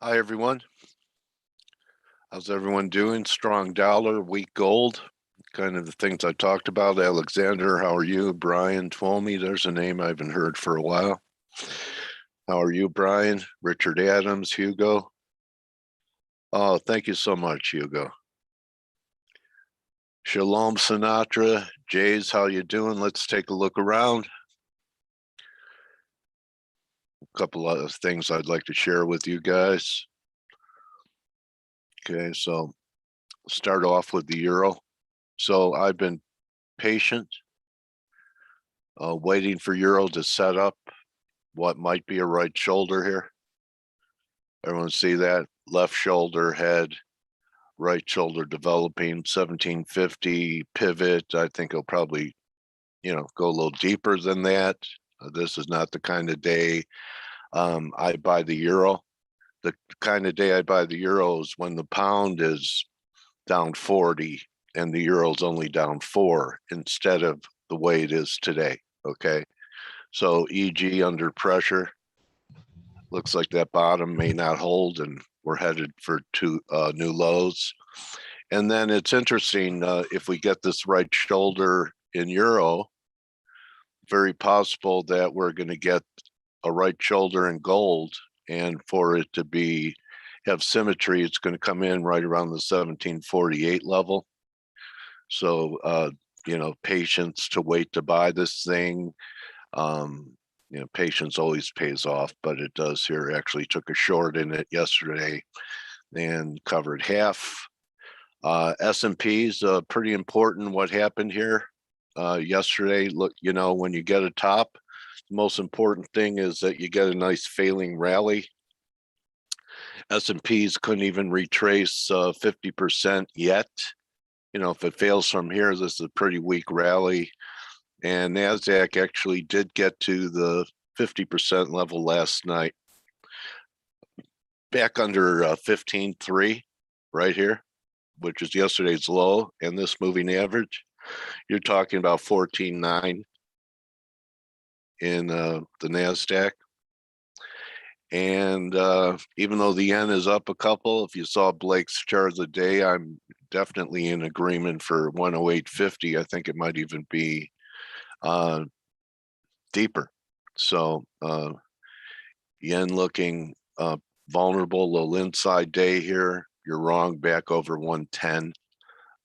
Hi, everyone. How's everyone doing? Strong dollar, weak gold, kind of the things I talked about. Alexander, how are you? Brian Twomey, there's a name I haven't heard for a while. How are you, Brian? Richard Adams, Hugo? Oh, thank you so much, Hugo. Shalom, Sinatra. Jays, how you doing? Let's take a look around. A couple of things I'd like to share with you guys. Okay, so start off with the euro. So I've been patient, waiting for euro to set up what might be a right shoulder here. Everyone see that? Left shoulder head, right shoulder developing, 1750 pivot. I think it'll probably, go a little deeper than that. This is not the kind of day I buy the euro. The kind of day I buy the euro is when the pound is down 40 and the euro's only down 4 instead of the way it is today. Okay. So EG under pressure. Looks like that bottom may not hold and we're headed for two new lows. And then it's interesting, if we get this right shoulder in euro, very possible that we're going to get a right shoulder in gold, and for it to have symmetry, it's going to come in right around the 1748 level. So patience to wait to buy this thing. Patience always pays off, but it does here. Actually took a short in it yesterday and covered half. S&P's pretty important what happened here yesterday. Look, when you get a top, the most important thing is that you get a nice failing rally. S&P's couldn't even retrace 50% yet. If it fails from here, this is a pretty weak rally. And NASDAQ actually did get to the 50% level last night, back under 15.3 right here, which is yesterday's low, and this moving average. You're talking about 14.9 in the NASDAQ. And even though the yen is up a couple, if you saw Blake's chart of the day, I'm definitely in agreement for 108.50. I think it might even be deeper. So yen looking vulnerable, a little inside day here. You're wrong, back over 110.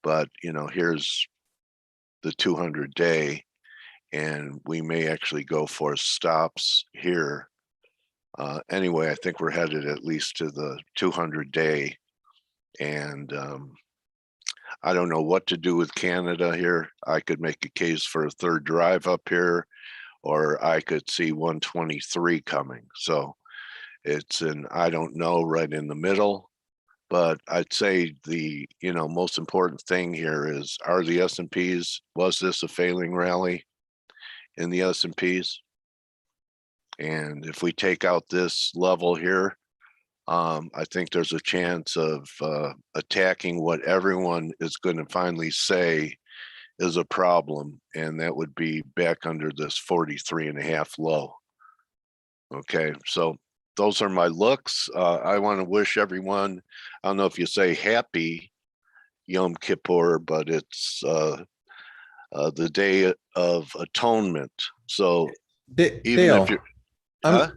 But here's the 200-day, and we may actually go for stops here. Anyway, I think we're headed at least to the 200-day, and I don't know what to do with Canada here. I could make a case for a third drive up here, or I could see 123 coming. So it's an I don't know right in the middle. But I'd say the most important thing here is, are the S&Ps, was this a failing rally in the S&Ps? And if we take out this level here, I think there's a chance of attacking what everyone is going to finally say is a problem, and that would be back under this 43.5 low. Okay, so those are my looks. I want to wish everyone, I don't know if you say happy Yom Kippur, but it's the Day of Atonement. So even Dale, if you're, huh?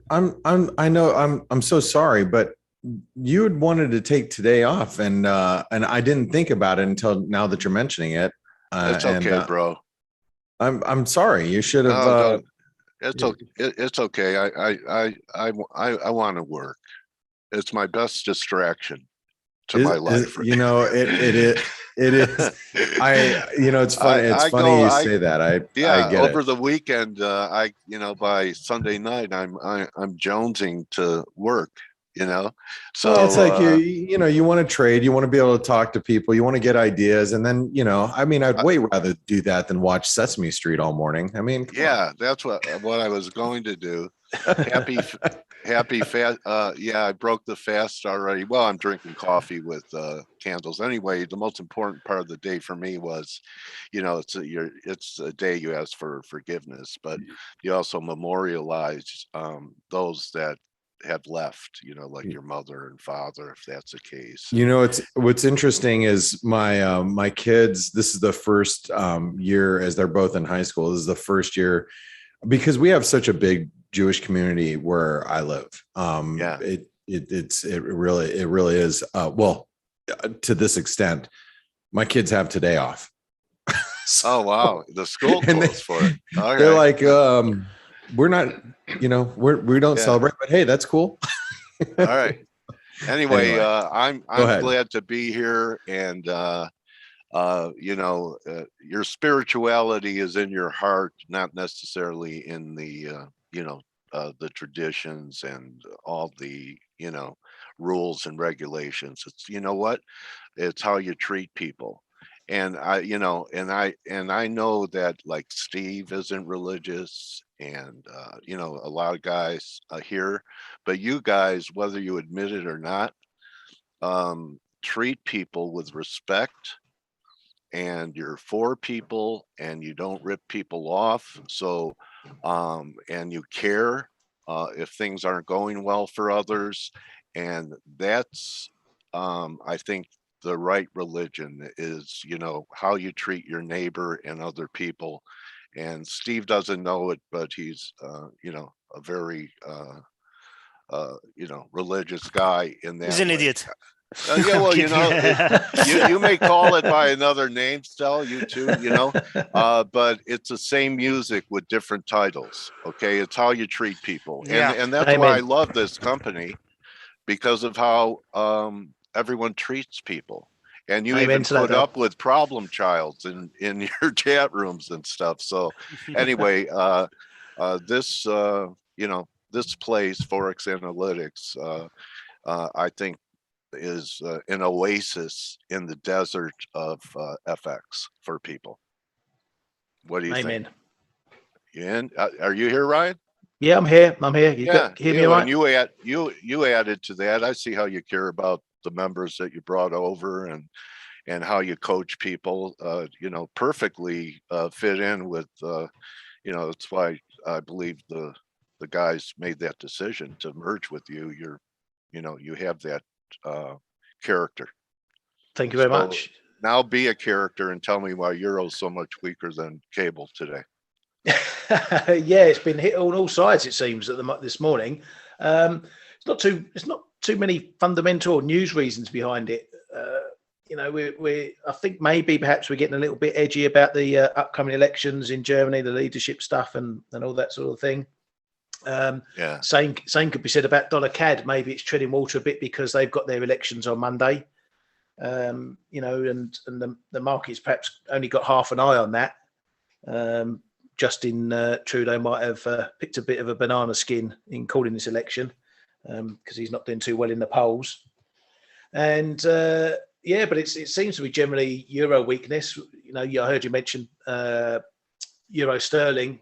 I know I'm so sorry, but you had wanted to take today off, and I didn't think about it until now that you're mentioning it. It's And okay, bro. I'm sorry. You should have. No, don't. It's okay. It's okay. I want to work. It's my best distraction to my life. It is. It's funny. It's funny you say that. I Yeah, get it. over the weekend, by Sunday night, I'm jonesing to work. Well, it's So like you want to trade, you want to be able to talk to people, you want to get ideas, and then I'd way rather do that than watch Sesame Street all morning. I mean, come yeah, that's what I was going to do. Happy, happy fast. Yeah, I broke the fast already. Well, I'm drinking coffee with candles. Anyway, the most important part of the day for me was, it's a day you ask for forgiveness, but you also memorialize those that have left, like your mother and father, if that's the case. It's what's interesting is my kids, this is the first year as they're both in high school. This is the first year because we have such a big Jewish community where I live. Yeah. It really is. To this extent, my kids have today off. Oh, wow. The school closed for it. Okay. They're like, we're not, we don't Yeah. celebrate, but hey, that's cool. All right. Anyway, Anyway, I'm glad to be here, and your spirituality is in your heart, not necessarily in the traditions and all the rules and regulations. It's what, it's how you treat people. And I know that, like, Steve isn't religious, and a lot of guys here, but you guys, whether you admit it or not, treat people with respect, and you're for people, and you don't rip people off. So and you care if things aren't going well for others. And that's I think the right religion is, how you treat your neighbor and other people. And Steve doesn't know it, but he's a very religious guy in that He's an way. idiot. Yeah, I'm well, kidding. you may call it by another name, Stell, you too, but it's the same music with different titles. Okay, it's how you treat people, Yeah. and that's why I love this company, because of how everyone treats people. And you even put up with problem childs in your chat rooms and stuff. So anyway, this this place, Forex Analytics, I think is an oasis in the desert of FX for people. What do you think? And are you here, Ryan? Yeah, I'm here. Hear me, right? And you added to that. I see how you care about the members that you brought over, and how you coach people. Perfectly fit in with. That's why I believe the guys made that decision to merge with you. You have that character. Thank you very much. Now be a character and tell me why Euro's so much weaker than cable today. Yeah, it's been hit on all sides, it seems, this morning. It's not too many fundamental news reasons behind it. I think maybe perhaps we're getting a little bit edgy about the upcoming elections in Germany, the leadership stuff and all that sort of thing. Same could be said about dollar CAD. Maybe it's treading water a bit because they've got their elections on Monday. And the market's perhaps only got half an eye on that. Justin Trudeau might have picked a bit of a banana skin in calling this election because he's not doing too well in the polls. And but it seems to be generally euro weakness. I heard you mention euro sterling.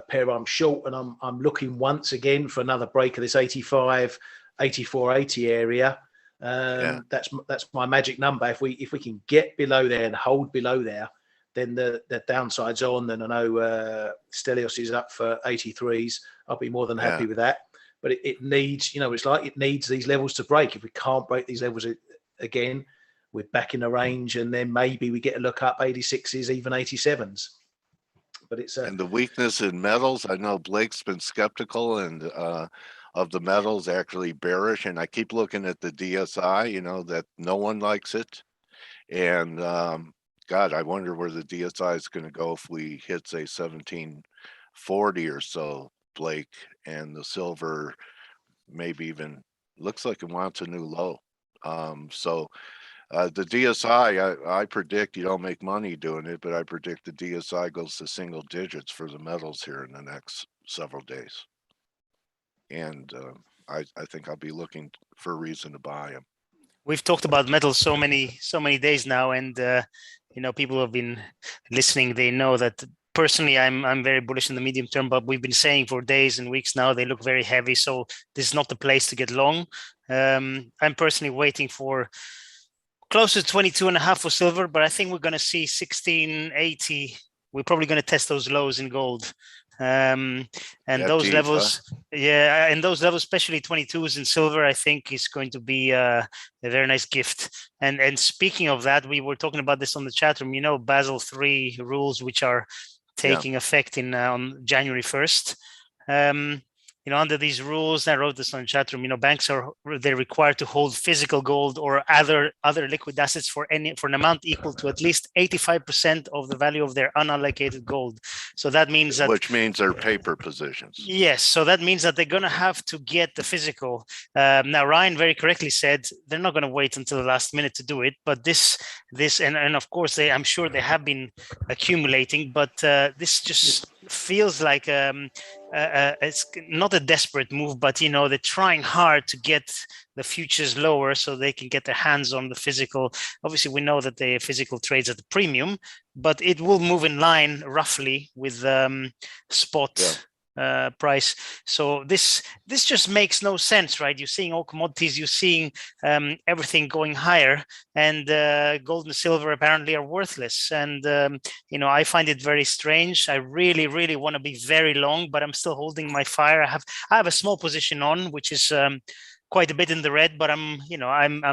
Pair I'm short, and I'm looking once again for another break of this 85, 84.80 area. That's my magic number. If we can get below there and hold below there, then the downside's on. And I know Stelios is up for 83s. I'll be more than happy with that. But it needs, it's like it needs these levels to break. If we can't break these levels again, we're back in the range, and then maybe we get a look up 86s, even 87s. But it's and the weakness in metals. I know Blake's been skeptical and of the metals, actually bearish, and I keep looking at the DSI. That no one likes it, and God, I wonder where the DSI is going to go if we hit, say, 1740 or so, Blake. And the silver maybe even looks like it wants a new low. The DSI, I predict you don't make money doing it, but I predict the DSI goes to single digits for the metals here in the next several days. And I think I'll be looking for a reason to buy them. We've talked about metals so many days now, and people who have been listening, they know that personally I'm very bullish in the medium term, but we've been saying for days and weeks now they look very heavy, so this is not the place to get long. I'm personally waiting for close to 22.5 for silver, but I think we're going to see 1680. We're probably going to test those lows in gold. And That those deep, levels, yeah, and those levels, especially 22s in silver, I think is going to be a very nice gift. And speaking of that, we were talking about this on the chat room. Basel III rules, which are taking effect in on January 1st. Under these rules, I wrote this on the chat room. Banks they're required to hold physical gold or other liquid assets for an amount equal to at least 85% of the value of their unallocated gold. So that means that, which means they're paper positions. Yes, so that means that they're going to have to get the physical. Now, Ryan very correctly said they're not going to wait until the last minute to do it. But this, and of course, I'm sure they have been accumulating. But this just feels like it's not a desperate move, but they're trying hard to get the futures lower so they can get their hands on the physical. Obviously, we know that the physical trades at the premium, but it will move in line roughly with spot price. So this just makes no sense, right? You're seeing all commodities, you're seeing everything going higher, and gold and silver apparently are worthless. And I find it very strange. I really, really want to be very long, but I'm still holding my fire. I have a small position on, which is quite a bit in the red, but I'm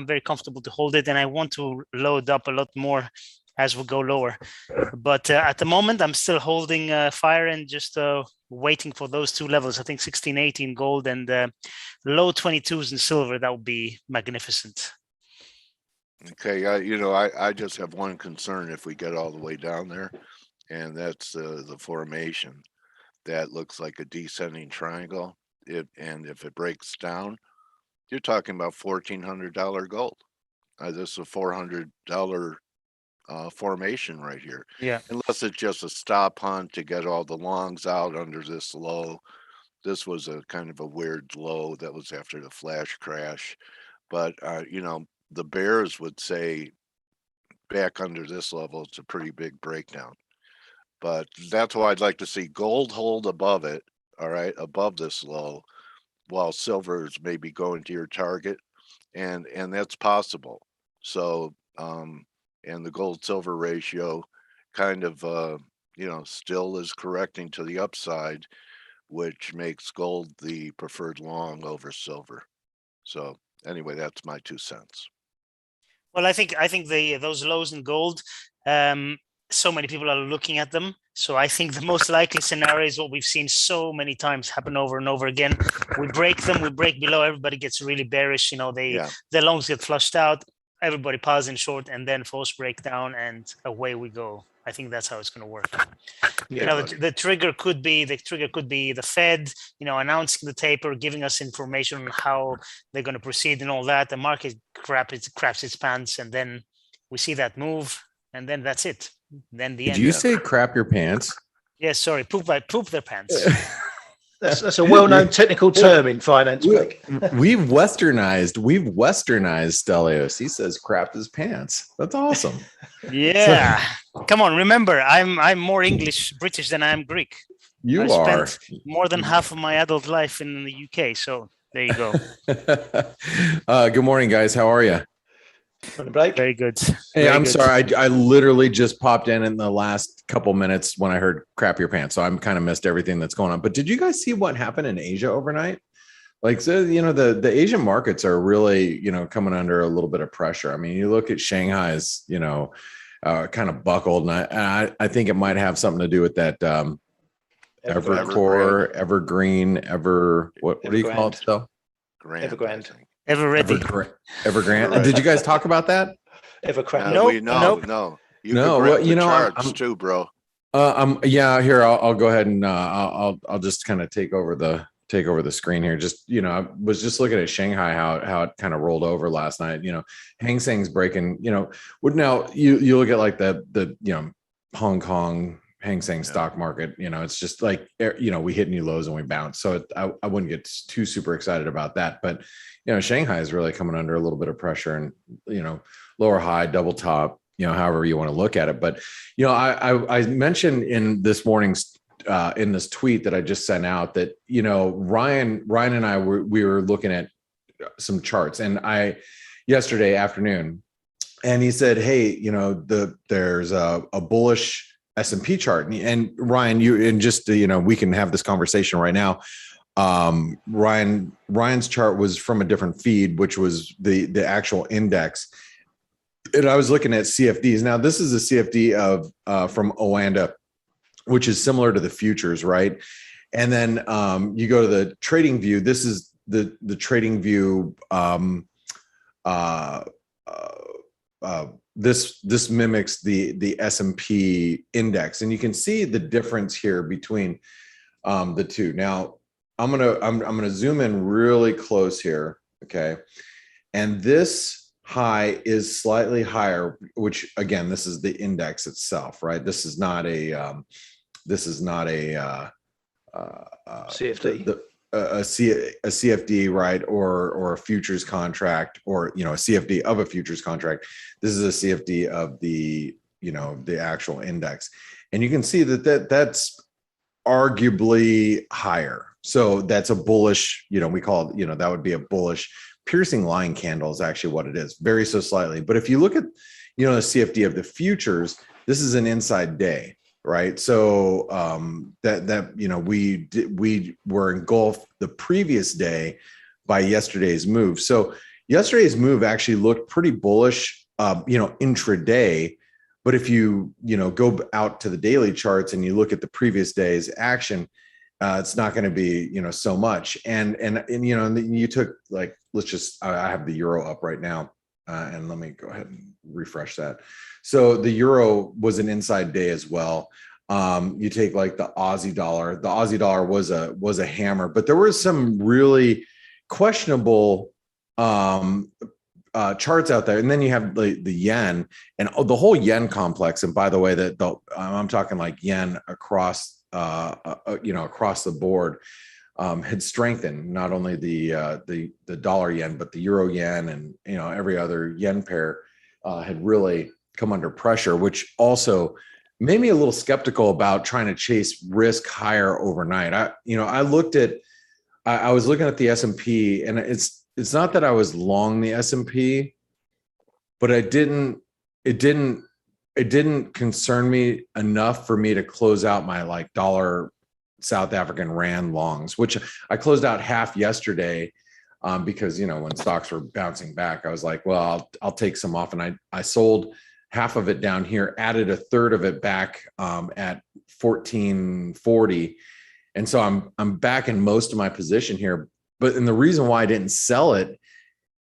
very comfortable to hold it, and I want to load up a lot more as we go lower. But at the moment, I'm still holding fire and just waiting for those two levels. I think 1680 in gold and low 22s in silver. That would be magnificent. Okay, I just have one concern if we get all the way down there, and that's the formation. That looks like a descending triangle. And if it breaks down, you're talking about $1,400 gold. This is a $400 formation right here. Yeah. Unless it's just a stop hunt to get all the longs out under this low. This was a kind of a weird low that was after the flash crash. But, the bears would say back under this level, it's a pretty big breakdown. But that's why I'd like to see gold hold above it, all right, above this low, while silver is maybe going to your target. And that's possible. So, and the gold silver ratio kind of still is correcting to the upside, which makes gold the preferred long over silver. So anyway, that's my 2 cents. Well, I think those lows in gold, so many people are looking at them. So I think the most likely scenario is what we've seen so many times happen over and over again. We break them, we break below, everybody gets really bearish. The longs get flushed out, everybody piles in short, and then false breakdown, and away we go. I think that's how it's going to work. The trigger could be the Fed, announcing the taper, giving us information on how they're going to proceed and all that. The market craps its pants, and then we see that move, and then that's it. Then the end. Did you say crap your pants? Yes, sorry, poop their pants. That's a well-known technical term in finance. We've westernized Stelios. He says crap his pants. That's awesome. Yeah. Come on, remember, I'm more British than I am Greek. I spent more than half of my adult life in the UK. So there you go. Good morning, guys. How are you? Very good. Hey, I'm sorry. I literally just popped in the last couple minutes when I heard crap your pants. So I'm kind of missed everything that's going on. But did you guys see what happened in Asia overnight? Like, so, the Asian markets are really, coming under a little bit of pressure. I mean, you look at Shanghai's, kind of buckled. And I think it might have something to do with that Evercore, Evergreen, what do you call it still? Evergrande. Evergrande. Did you guys talk about that? Evergrande. No. You charts too, bro. Here I'll go ahead and I'll just kind of take over the screen here. Just I was just looking at Shanghai, how it kind of rolled over last night. Hang Seng's breaking. Now you look at like the Hong Kong Hang Seng stock market. It's just like we hit new lows and we bounce. So I wouldn't get too super excited about that. But Shanghai is really coming under a little bit of pressure, and lower high, double top. However you want to look at it. But I mentioned in this morning's in this tweet that I just sent out that Ryan and I we were looking at some charts, and yesterday afternoon, and he said, hey, there's a bullish S&P chart. And Ryan, we can have this conversation right now. Ryan's chart was from a different feed, which was the actual index. And I was looking at CFDs. Now, this is a CFD from Oanda, which is similar to the futures, right? And then you go to the trading view. This is the trading view. This mimics the S&P index, and you can see the difference here between the two. Now, I'm gonna zoom in really close here, okay? And this high is slightly higher, which again, this is the index itself, right? This is not a CFD. A CFD, right? Or a futures contract, or, a CFD of a futures contract. This is a CFD of the actual index. And you can see that's arguably higher. So that's a bullish, we call it, that would be a bullish piercing line candle is actually what it is, very so slightly. But if you look at, the CFD of the futures, this is an inside day, right? So we were engulfed the previous day by yesterday's move. So yesterday's move actually looked pretty bullish, intraday. But if you go out to the daily charts and you look at the previous day's action, it's not going to be so much. And you took, like, I have the euro up right now, and let me go ahead and refresh that. So the euro was an inside day as well. You take like the Aussie dollar. The Aussie dollar was a hammer, but there was some really questionable charts out there. And then you have the yen and the whole yen complex. And by the way, I'm talking like yen across across the board, had strengthened. Not only the dollar yen, but the euro yen and every other yen pair had really come under pressure, which also made me a little skeptical about trying to chase risk higher overnight. I was looking at the S&P, and it's not that I was long the S&P, but it didn't concern me enough for me to close out my like dollar South African rand longs, which I closed out half yesterday, because when stocks were bouncing back, I was like, well, I'll take some off, and I sold half of it down here, added a third of it back at 1440, and so I'm back in most of my position here. And the reason why I didn't sell it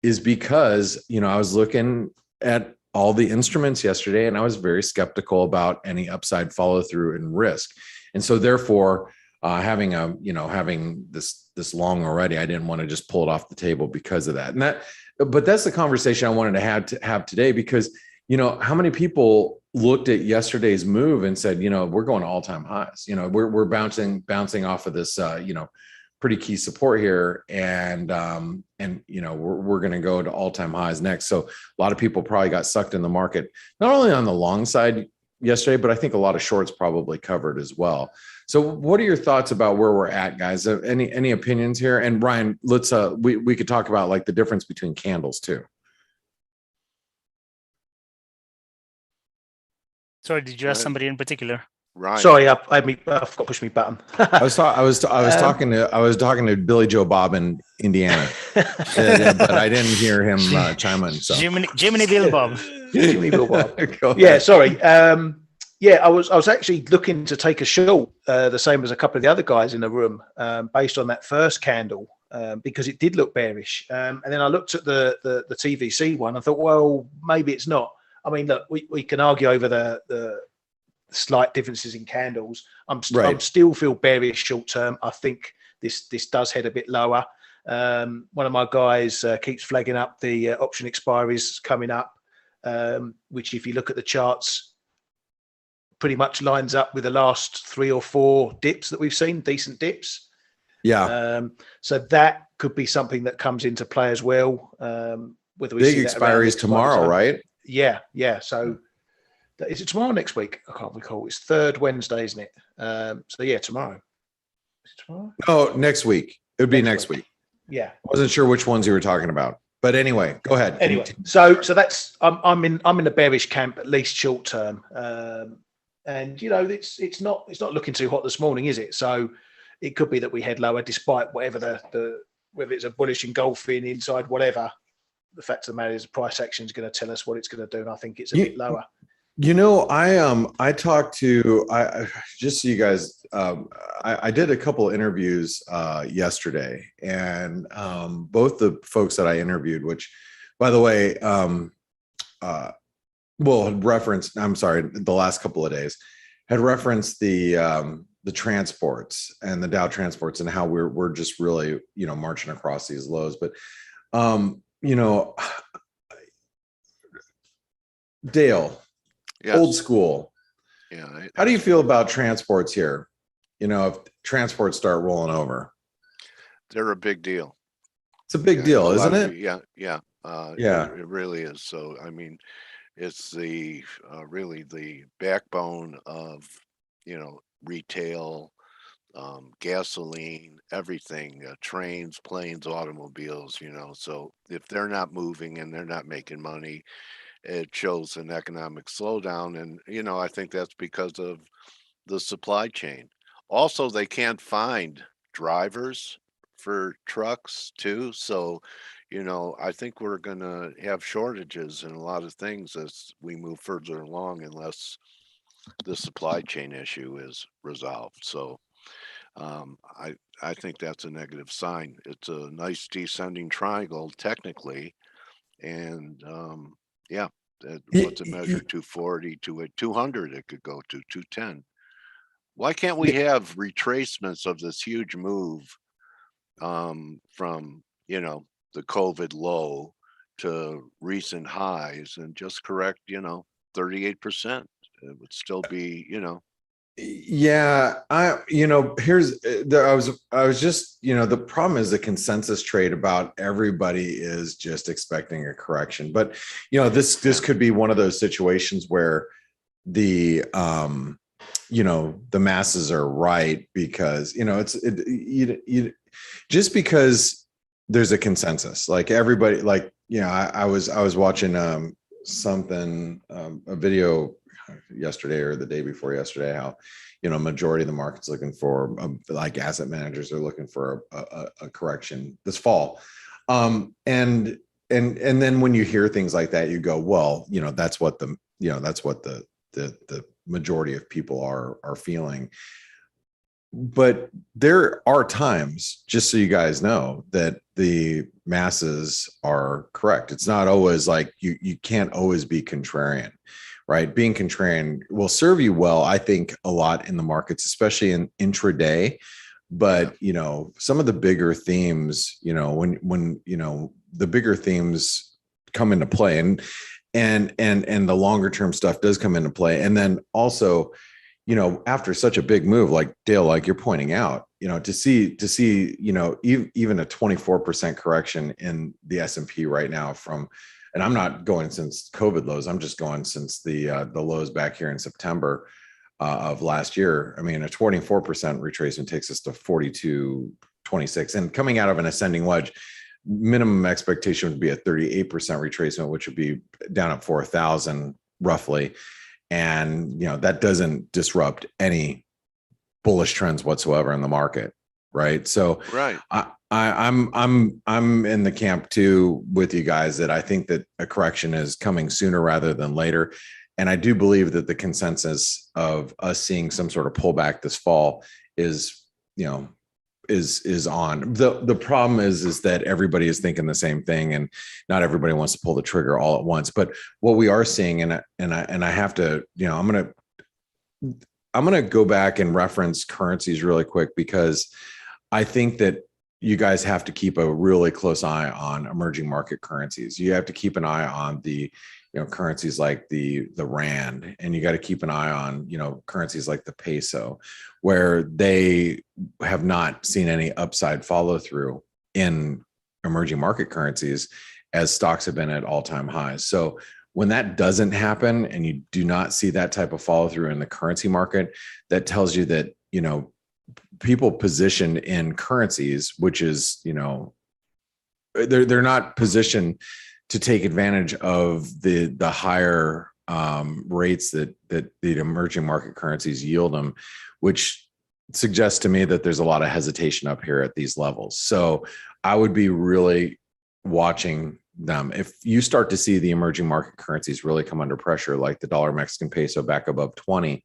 is because I was looking at all the instruments yesterday, and I was very skeptical about any upside follow through and risk. And so therefore, having this long already, I didn't want to just pull it off the table because of that. But that's the conversation I wanted to have today, because how many people looked at yesterday's move and said, we're going to all-time highs. We're bouncing off of this, pretty key support here, and we're going to go to all-time highs next. So a lot of people probably got sucked in the market, not only on the long side yesterday, but I think a lot of shorts probably covered as well. So what are your thoughts about where we're at, guys? Any opinions here? And Ryan, let's we could talk about like the difference between candles too. Sorry, did you ask somebody in particular? Right. Sorry, I forgot to push my button. I was talking to Billy Joe Bob in Indiana, but I didn't hear him chime in. So Jiminy Bill Bob. Jiminy Bill Bob. Yeah, sorry. I was actually looking to take a short, the same as a couple of the other guys in the room, based on that first candle, because it did look bearish. And then I looked at the TVC one. I thought, well, maybe it's not. I mean, look, we can argue over the slight differences in candles. I'm still feel bearish short term. I think this does head a bit lower. One of my guys keeps flagging up the option expiries coming up, which if you look at the charts, pretty much lines up with the last 3 or 4 dips that we've seen, decent dips. Yeah. So that could be something that comes into play as well. Whether we big see expiries tomorrow, right? Yeah. So is it tomorrow or next week? I can't recall. It's third Wednesday, isn't it? So yeah, tomorrow. Is it tomorrow? No, next week. It would be next week. Yeah. I wasn't sure which ones you were talking about. But anyway, go ahead. Anyway, so that's I'm in the bearish camp, at least short term. And it's not looking too hot this morning, is it? So it could be that we head lower despite whatever the whether it's a bullish engulfing inside, whatever. The fact of the matter is the price action is going to tell us what it's going to do, and I think it's a bit lower. I talked to just so you guys, I did a couple of interviews yesterday, and both the folks that I interviewed, which, by the way, had referenced, I'm sorry, the last couple of days had referenced the transports and the Dow transports and how we're just really, marching across these lows. But, Dale, Yes. old school. Yeah. How do you feel about transports here? If transports start rolling over, They're a big deal. it's a big deal, isn't it? Yeah. Yeah. It really is. So, I mean, it's the really the backbone of, retail, gasoline, everything, trains, planes, automobiles, so if they're not moving and they're not making money, it shows an economic slowdown. And, I think that's because of the supply chain. Also, they can't find drivers for trucks too. So, I think we're going to have shortages in a lot of things as we move further along, unless the supply chain issue is resolved. So, I think that's a negative sign. It's a nice descending triangle technically, and yeah, what's it measure? 240 to a 200. It could go to 210. Why can't we have retracements of this huge move from the COVID low to recent highs and just correct 38%? It would still be Yeah, here's I was just, the problem is the consensus trade about everybody is just expecting a correction. But, this could be one of those situations where the the masses are right, because, just because there's a consensus, like everybody, like, I was watching something, a video yesterday or the day before yesterday, how majority of the market's looking for, like, asset managers are looking for a correction this fall, and then when you hear things like that, you go, well, that's what the majority of people are feeling. But there are times, just so you guys know, that the masses are correct. It's not always like you can't always be contrarian, right? Being contrarian will serve you well, I think, a lot in the markets, especially in intraday. But, some of the bigger themes, when the bigger themes come into play, and the longer term stuff does come into play. And then also, after such a big move, like Dale, like you're pointing out, to see, even a 24% correction in the S&P right now and I'm not going since COVID lows, I'm just going since the lows back here in September of last year. I mean, a 24% retracement takes us to 42.26, and coming out of an ascending wedge, minimum expectation would be a 38% retracement, which would be down at 4,000 roughly. And, that doesn't disrupt any bullish trends whatsoever in the market. Right. So right. I'm in the camp too with you guys that I think that a correction is coming sooner rather than later. And I do believe that the consensus of us seeing some sort of pullback this fall is on. The problem is that everybody is thinking the same thing, and not everybody wants to pull the trigger all at once. But what we are seeing, and I have to, I'm gonna go back and reference currencies really quick, because I think that you guys have to keep a really close eye on emerging market currencies. You have to keep an eye on the currencies like the rand, and you got to keep an eye on currencies like the peso, where they have not seen any upside follow through in emerging market currencies, as stocks have been at all-time highs. So when that doesn't happen and you do not see that type of follow through in the currency market, that tells you that people positioned in currencies, which is they're not positioned to take advantage of the higher rates that the emerging market currencies yield them, which suggests to me that there's a lot of hesitation up here at these levels. So I would be really watching them. If you start to see the emerging market currencies really come under pressure, like the dollar Mexican peso back above 20,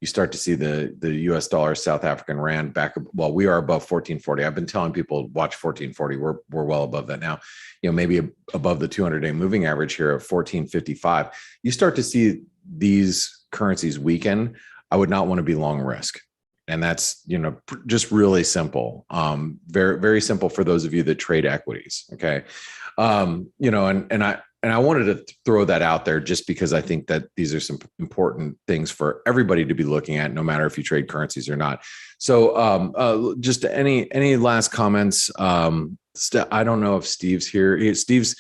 you start to see the US dollar, South African rand back. Well, we are above 1440. I've been telling people watch 1440. We're well above that now. Maybe above the 200-day moving average here of 1455. You start to see these currencies weaken. I would not want to be long risk. And that's, just really simple. Very, very simple for those of you that trade equities. Okay. And I wanted to throw that out there just because I think that these are some important things for everybody to be looking at, no matter if you trade currencies or not. So just any last comments? I don't know if Steve's here. Steve,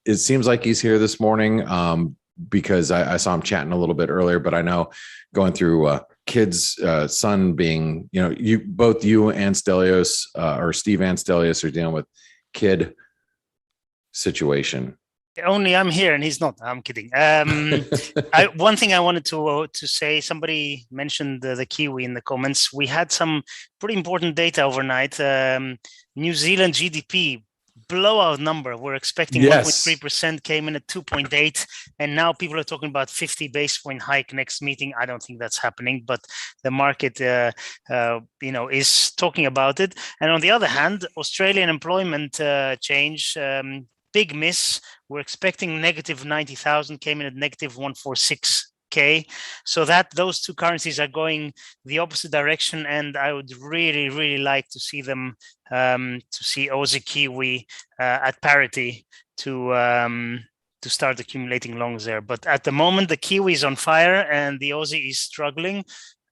it seems like he's here this morning because I saw him chatting a little bit earlier, but I know going through kids, son being, you and Stelios or Steve and Stelios are dealing with kid situation. Only I'm here and he's not. I'm kidding. One thing I wanted to say, somebody mentioned the Kiwi in the comments. We had some pretty important data overnight. New Zealand GDP blowout number. We're expecting 1.3%, came in at 2.8, and now people are talking about 50 basis point hike next meeting. I don't think that's happening, but the market, is talking about it. And on the other hand, Australian employment change. Big miss. We're expecting negative 90,000, came in at negative 146K. So those two currencies are going the opposite direction, and I would really, really like to see them to see Aussie Kiwi at parity to start accumulating longs there. But at the moment, the Kiwi is on fire and the Aussie is struggling,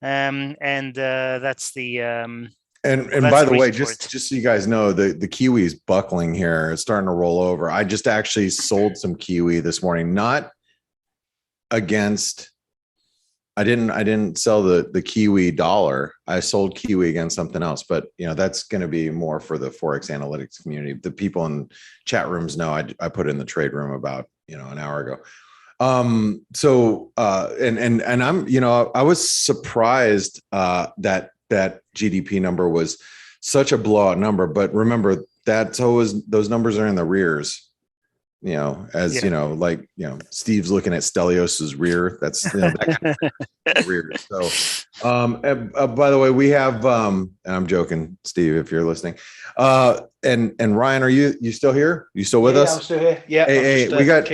and that's the. And by the way, just so you guys know, the Kiwi is buckling here. It's starting to roll over. I just actually sold some Kiwi this morning, not against. I didn't sell the Kiwi dollar. I sold Kiwi against something else, but that's going to be more for the Forex analytics community. The people in chat rooms know I put in the trade room about an hour ago. So and I'm I was surprised that GDP number was such a blowout number, but remember that's always, those numbers are in the rears, Steve's looking at Stelios's rear. That's that kind of rear. So, by the way, we have, and I'm joking, Steve, if you're listening, and Ryan, are you still here? You still with us? I'm still here. Yeah. Hey, we got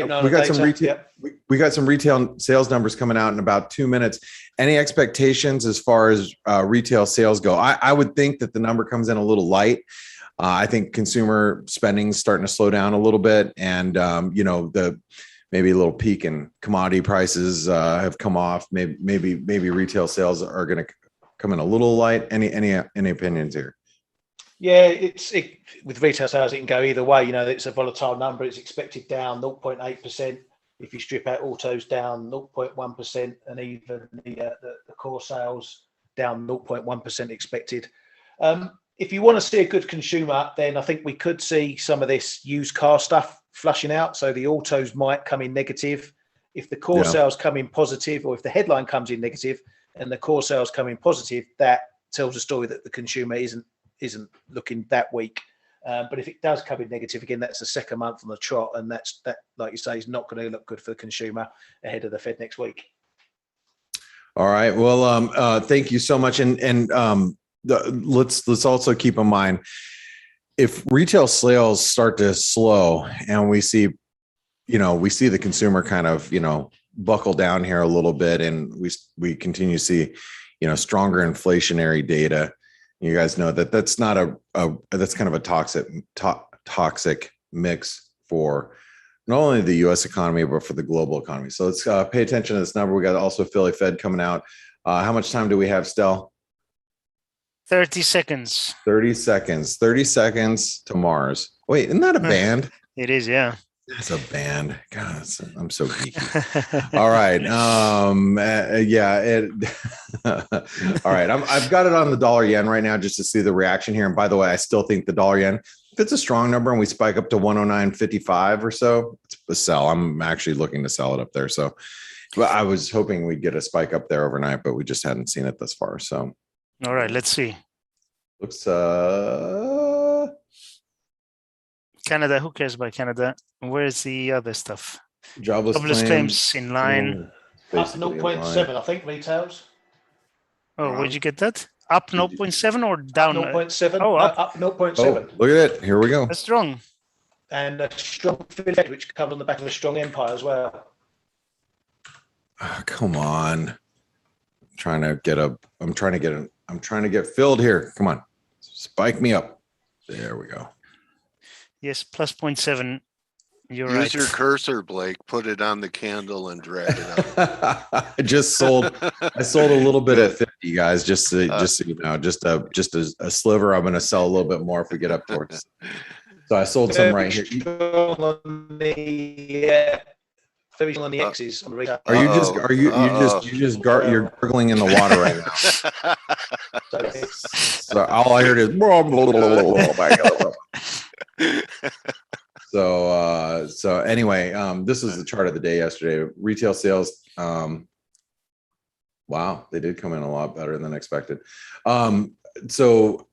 some retail. Yep. We got some retail sales numbers coming out in about 2 minutes. Any expectations as far as retail sales go? I would think that the number comes in a little light. I think consumer spending is starting to slow down a little bit, and the maybe a little peak in commodity prices have come off. Maybe retail sales are going to come in a little light. Any opinions here? Yeah, with retail sales, it can go either way. It's a volatile number. It's expected down 0.8%. If you strip out autos, down 0.1%, and even the core sales down 0.1% expected. If you want to see a good consumer, then I think we could see some of this used car stuff flushing out. So the autos might come in negative. If the core sales come in positive, or if the headline comes in negative and the core sales come in positive, that tells a story that the consumer isn't looking that weak. But if it does come in negative again, that's the second month on the trot, and that, like you say, is not going to look good for the consumer ahead of the Fed next week. All right. Well, thank you so much, and let's also keep in mind, if retail sales start to slow and we see the consumer kind of buckle down here a little bit, and we continue to see stronger inflationary data. You guys know that that's not that's kind of a toxic mix for not only the U.S. economy, but for the global economy. So let's pay attention to this number. We got also Philly Fed coming out. How much time do we have, Stel? 30 seconds. 30 seconds. 30 seconds to Mars. Wait, isn't that a band? It is, yeah. It's a band. God, I'm so geeky. All right. All right. I've got it on the dollar yen right now just to see the reaction here. And by the way, I still think the dollar yen, if it's a strong number and we spike up to 109.55 or so, it's a sell. I'm actually looking to sell it up there. So Well, I was hoping we'd get a spike up there overnight, but we just hadn't seen it thus far. So All right, let's see. looks Canada, who cares about Canada? Where's the other stuff? jobless Jobless claims in line. oh, Up basically in 0.7, line. I think, retails. Oh, where'd you get that? Up Did you- 0.7 or Up down? 0.7. Oh, up. Up Oh, 0.7. look at it. Here we go. That's strong. And a strong Fed, which comes on the back of a strong empire as well. Oh, come on. I'm trying to get filled here. Come on. Spike me up. There we go. Yes, plus 0.7. You're Use right. your cursor, Blake. Put it on the candle and drag it up. I just sold. I sold a little bit at Good. 50, guys. Just so you know, just a sliver. I'm going to sell a little bit more if we get up towards. So I sold some right here. Strong on the, very strong on the X's. On the retail. Are you just? Uh-oh. Are you you're gargling in the water right now? So all I heard is. So anyway, this is the chart of the day yesterday. Retail sales. Wow, they did come in a lot better than expected. So,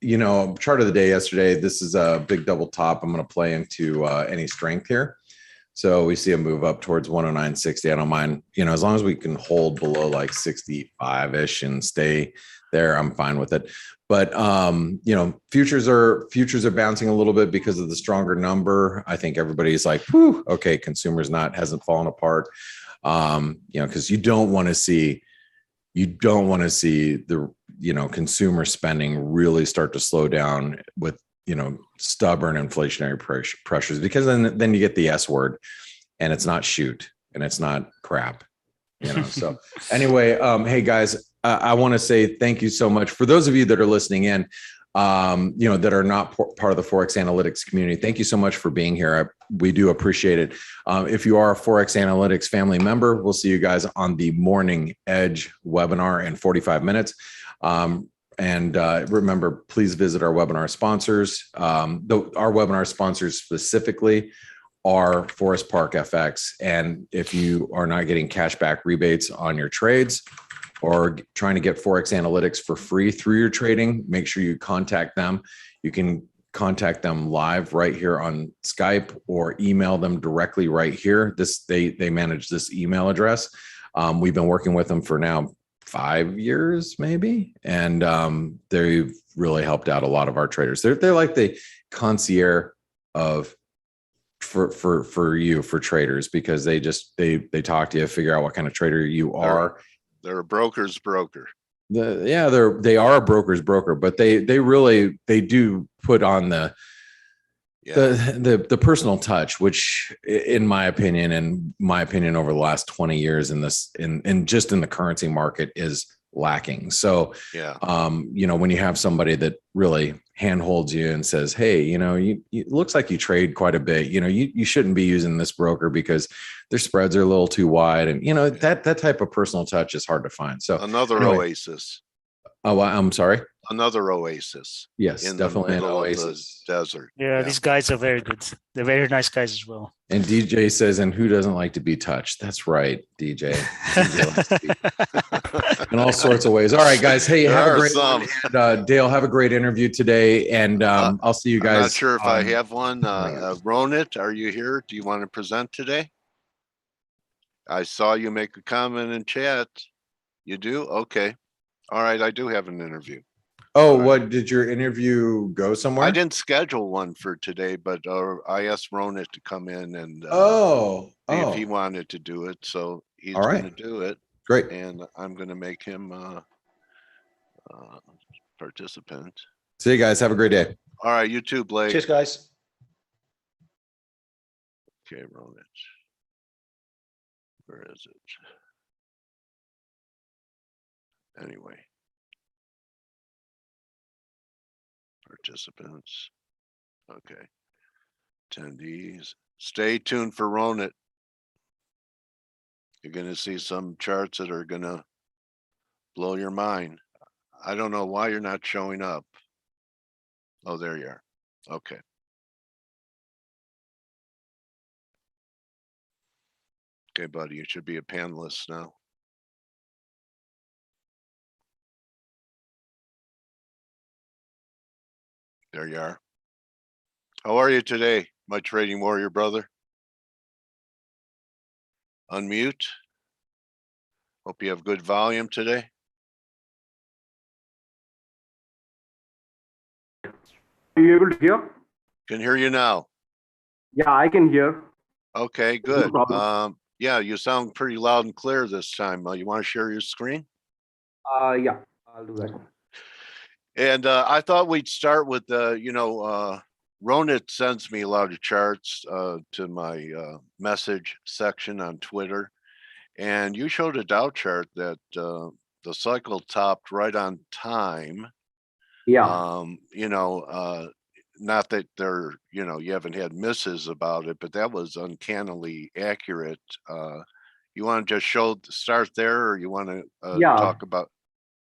chart of the day yesterday, this is a big double top. I'm going to play into any strength here. So we see a move up towards 109.60. I don't mind, as long as we can hold below like 65-ish and stay there, I'm fine with it. But futures are bouncing a little bit because of the stronger number. I think everybody's like, whew, okay, consumers hasn't fallen apart. Because you don't want to see the consumer spending really start to slow down with stubborn inflationary pressures, because then you get the S word, and it's not shoot and it's not crap. So anyway, hey guys, I want to say thank you so much for those of you that are listening in, that are not part of the Forex Analytics community. Thank you so much for being here. We do appreciate it. If you are a Forex Analytics family member, we'll see you guys on the Morning Edge webinar in 45 minutes. And remember, please visit our webinar sponsors. Our webinar sponsors specifically are Forest Park FX. And if you are not getting cashback rebates on your trades or trying to get Forex Analytics for free through your trading, make sure you contact them. You can contact them live right here on Skype or email them directly right here. They manage this email address. We've been working with them for now 5 years, maybe, and they've really helped out a lot of our traders. They're like the concierge for traders, because they talk to you, figure out what kind of trader you are. They're a broker's broker. They are a broker's broker, but they do put on the personal touch, which in my opinion over the last 20 years in just in the currency market is lacking. So yeah, when you have somebody that really handholds you and says, hey, it looks like you trade quite a bit, you shouldn't be using this broker because their spreads are a little too wide, and that type of personal touch is hard to find. So another anyway. Oasis. Oh, I'm sorry. Another oasis. Yes, in definitely the middle an of the oasis. desert. Yeah, these guys are very good. They're very nice guys as well. And DJ says, and who doesn't like to be touched? That's right, DJ. In all sorts of ways. All right, guys. Hey, have a great one. And Dale, have a great interview today. And I'll see you guys. I'm not sure if I have one. Ronit, are you here? Do you want to present today? I saw you make a comment in chat. You do? Okay. All right. I do have an interview. Oh, what did your interview go somewhere? I didn't schedule one for today, but I asked Ronit to come in and see if he wanted to do it. So he's going to do it. Great. And I'm going to make him participant. See you guys. Have a great day. All right. You too, Blake. Cheers, guys. Okay, Ronit. Where is it? Anyway. Participants. Okay. Attendees. Stay tuned for Ronit. You're going to see some charts that are going to blow your mind. I don't know why you're not showing up. Oh, there you are. Okay. Okay, buddy, you should be a panelist now. There you are. How are you today, my trading warrior brother? Unmute. Hope you have good volume today. Are you able to hear? Can hear you now. Yeah, I can hear. Okay, No good. problem. Yeah, you sound pretty loud and clear this time. You want to share your screen? Yeah, I'll do that. And I thought we'd start with, Ronit sends me a lot of charts to my message section on Twitter. And you showed a Dow chart that the cycle topped right on time. Yeah. Not that you haven't had misses about it, but that was uncannily accurate. You want to just start there, or you want to Yeah. talk about?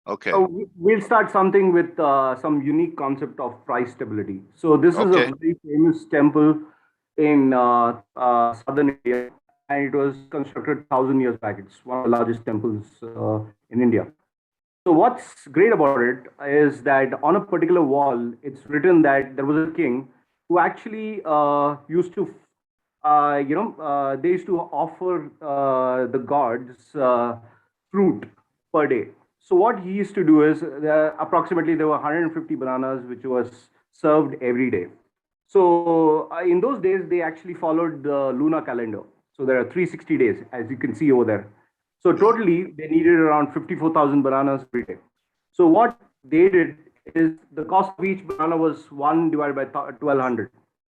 Okay. So we'll start something with some unique concept of price stability. So this is a Okay. very famous temple in southern India, and it was constructed 1,000 years back. It's one of the largest temples in India. So what's great about it is that on a particular wall, it's written that there was a king who actually used to, they used to offer the gods fruit per day. So what he used to do is approximately there were 150 bananas which was served every day. So in those days, they actually followed the lunar calendar. So there are 360 days, as you can see over there. So totally, they needed around 54,000 bananas every day. So what they did is the cost of each banana was 1 divided by 1,200.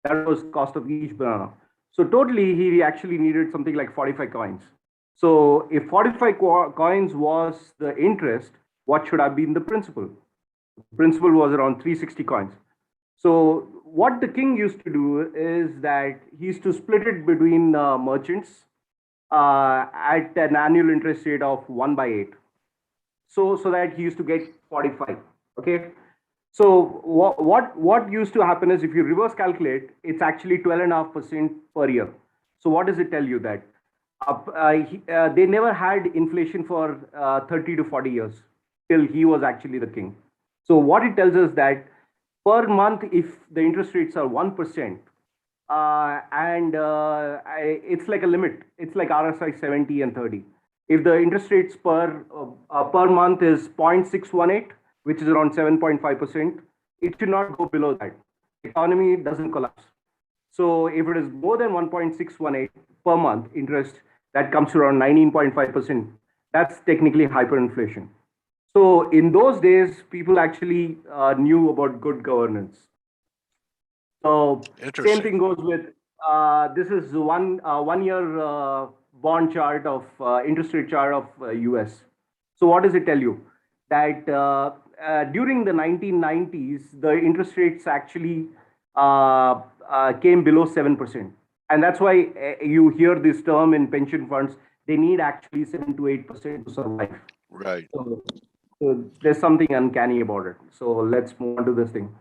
That was cost of each banana. So totally, he actually needed something like 45 coins. So if 45 coins was the interest, what should have been the principal? The principal was around 360 coins. So what the king used to do is that he used to split it between merchants at an annual interest rate of 1 by 8. So that he used to get 45. Okay. So what used to happen is if you reverse calculate, it's actually 12.5% per year. So what does it tell you that? They never had inflation for 30 to 40 years till he was actually the king. So what it tells us that per month, if the interest rates are 1%, it's like a limit. It's like RSI 70 and 30. If the interest rates per month is 0.618, which is around 7.5%, it should not go below that. The economy doesn't collapse. So if it is more than 1.618 per month interest, that comes to around 19.5%. That's technically hyperinflation. So in those days, people actually knew about good governance. So same thing goes with this is one year bond chart of interest rate chart of US. So what does it tell you? That during the 1990s, the interest rates actually came below 7%. And that's why you hear this term in pension funds, they need actually 7 to 8% to survive. Right. So there's something uncanny about it. So let's move on to this thing.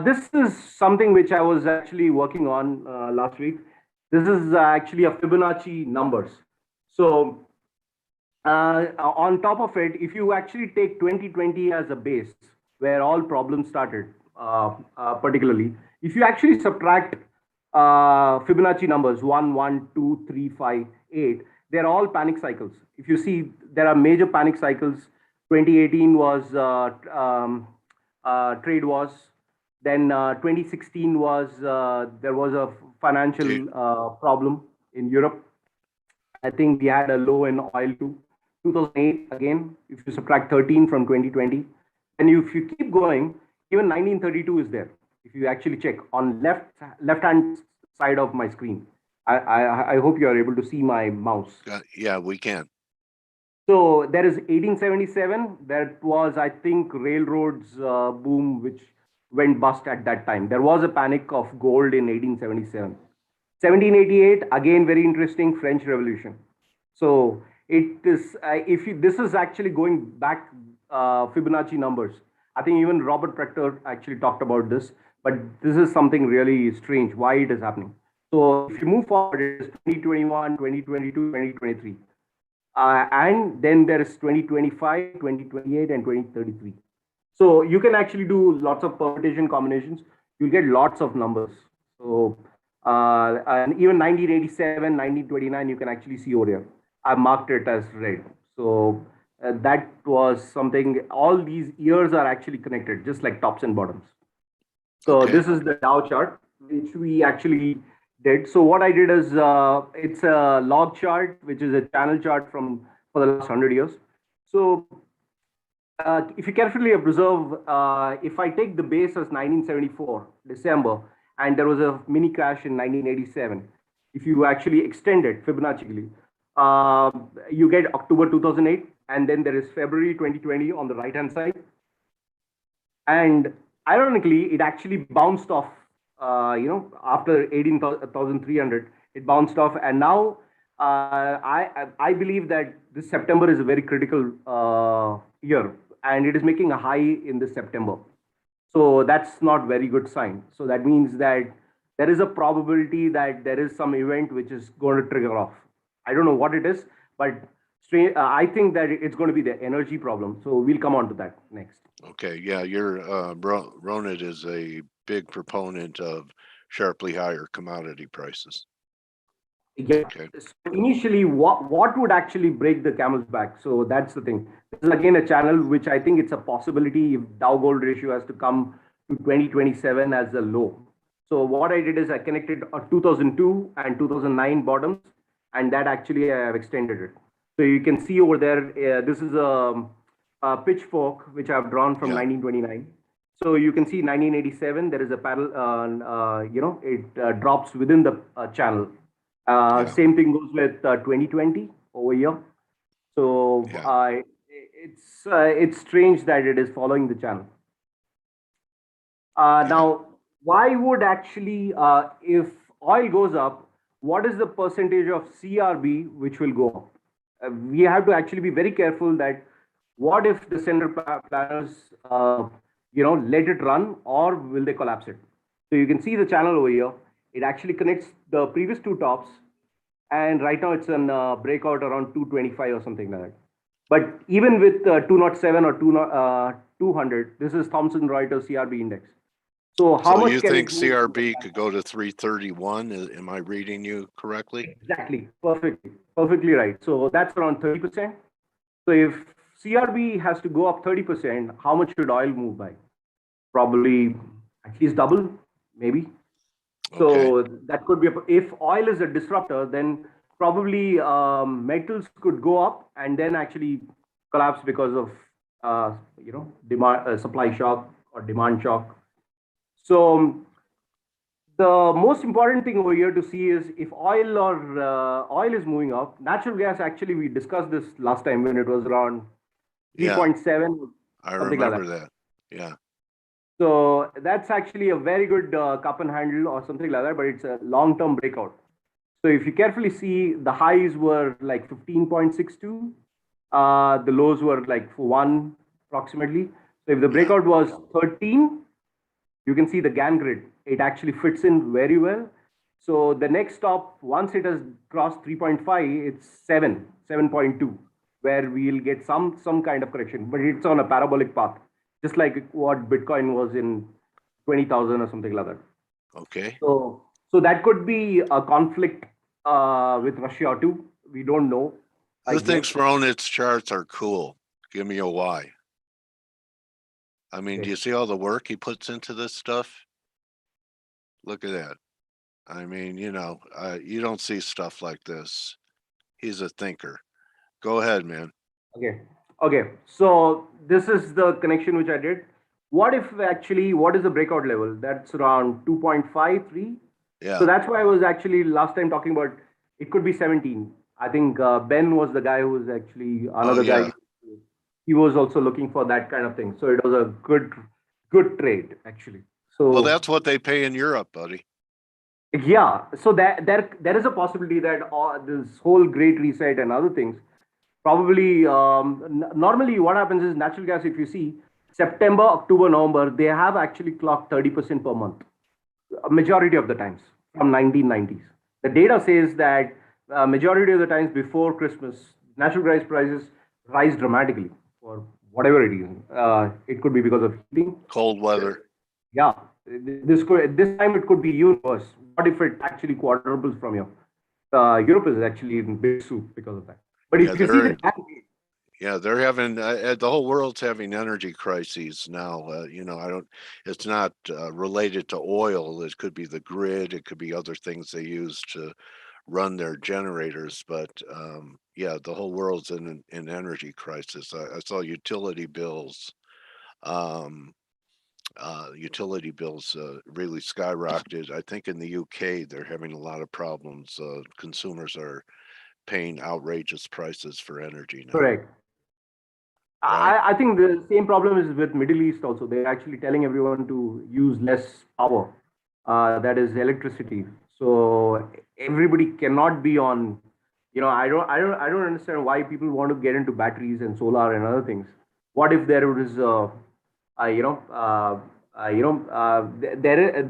This is something which I was actually working on last week. This is actually a Fibonacci numbers. So on top of it, if you actually take 2020 as a base, where all problems started, particularly, if you actually subtract Fibonacci numbers 1, 1, 2, 3, 5, 8, they're all panic cycles. If you see, there are major panic cycles. 2018 was trade wars. Then 2016 was there was a financial problem in Europe. I think we had a low in oil too. 2008 again. If you subtract 13 from 2020, and if you keep going, even 1932 is there. If you actually check on left hand side of my screen, I hope you are able to see my mouse. Yeah, we can. So there is 1877. That was, I think, railroads boom, which went bust at that time. There was a panic of gold in 1877. 1788, again, very interesting, French Revolution. So it is, this is actually going back Fibonacci numbers. I think even Robert Prechter actually talked about this, but this is something really strange, why it is happening. So if you move forward, it is 2021, 2022, 2023. And then there is 2025, 2028, and 2033. So you can actually do lots of permutation combinations. You'll get lots of numbers. So and even 1987, 1929, you can actually see over here. I marked it as red. So that was something, all these years are actually connected, just like tops and bottoms. So Okay. this is the Dow chart, which we actually did. So what I did is it's a log chart, which is a channel chart for the last 100 years. So if you carefully observe, if I take the base as 1974, December, and there was a mini crash in 1987, if you actually extend it Fibonacci, you get October 2008, and then there is February 2020 on the right-hand side. And ironically, it actually bounced off, after 18,300, it bounced off. And now I believe that this September is a very critical year, and it is making a high in this September. So that's not very good sign. So that means that there is a probability that there is some event which is going to trigger off. I don't know what it is, but I think that it's going to be the energy problem. So we'll come on to that next. Okay. Yeah, your Ronit is a big proponent of sharply higher commodity prices. Yeah. Okay. So initially, what would actually break the camel's back? So that's the thing. This is again a channel which I think it's a possibility if Dow Gold Ratio has to come to 2027 as a low. So what I did is I connected 2002 and 2009 bottoms, and that actually I have extended it. So you can see over there, this is a pitchfork which I've drawn from 1929. So you can see 1987, there is a parallel, it drops within the channel. Same thing goes with 2020 over here. So it's strange that it is following the channel. Now, why would actually, if oil goes up, what is the percentage of CRB which will go up? We have to actually be very careful that what if the center planners, let it run, or will they collapse it? So you can see the channel over here. It actually connects the previous two tops, and right now it's an breakout around 225 or something like that. But even with 207 or 200, this is Thomson Reuters CRB index. So how much you can think it move? CRB could go to 331? Am I reading you correctly? Exactly, perfectly right. So that's around 30%. So if CRB has to go up 30%, how much should oil move by? Probably at least double, maybe. So that could be, if oil is a disruptor, then probably metals could go up and then actually collapse because of, demand, supply shock or demand shock. So the most important thing over here to see is if oil is moving up, natural gas, actually, we discussed this last time when it was around 3.7. I remember that. Yeah. So that's actually a very good cup and handle or something like that, but it's a long-term breakout. So if you carefully see, the highs were like 15.62. The lows were like 1 approximately. So if the breakout was 13, you can see the Gann grid. It actually fits in very well. So the next stop, once it has crossed 3.5, it's 7.2, where we'll get some kind of correction, but it's on a parabolic path, just like what Bitcoin was in 20,000 or something like that. Okay. So that could be a conflict with Russia too. We don't know. Who thinks Ronit's charts are cool? Give me a why. I mean, do you see all the work he puts into this stuff? Look at that. I mean, you don't see stuff like this. He's a thinker. Go ahead, man. Okay. So this is the connection which I did. What is the breakout level? That's around 2.53. Yeah. So that's why I was actually last time talking about it could be 17. I think Ben was the guy who was actually another guy. He was also looking for that kind of thing. So it was a good trade, actually. So well, that's what they pay in Europe, buddy. Yeah. So there is a possibility that this whole great reset and other things, probably normally what happens is natural gas, if you see September, October, November, they have actually clocked 30% per month, a majority of the times. from 1990s. The data says that majority of the times before Christmas, natural gas prices rise dramatically for whatever reason. It could be because of heating. Cold weather. Yeah, this time it could be even worse. What if it actually quadruples from here? Europe is actually in big soup because of that. But if you see the yeah, they're having the whole world's having energy crises now. It's not related to oil. It could be the grid. It could be other things they use to run their generators. But yeah, the whole world's in an energy crisis. I saw utility bills. Utility bills really skyrocketed. I think in the UK they're having a lot of problems. Consumers are paying outrageous prices for energy now. correct. Right? I think the same problem is with Middle East also. They're actually telling everyone to use less power, that is electricity. So everybody cannot be on. I don't understand why people want to get into batteries and solar and other things. What if there is,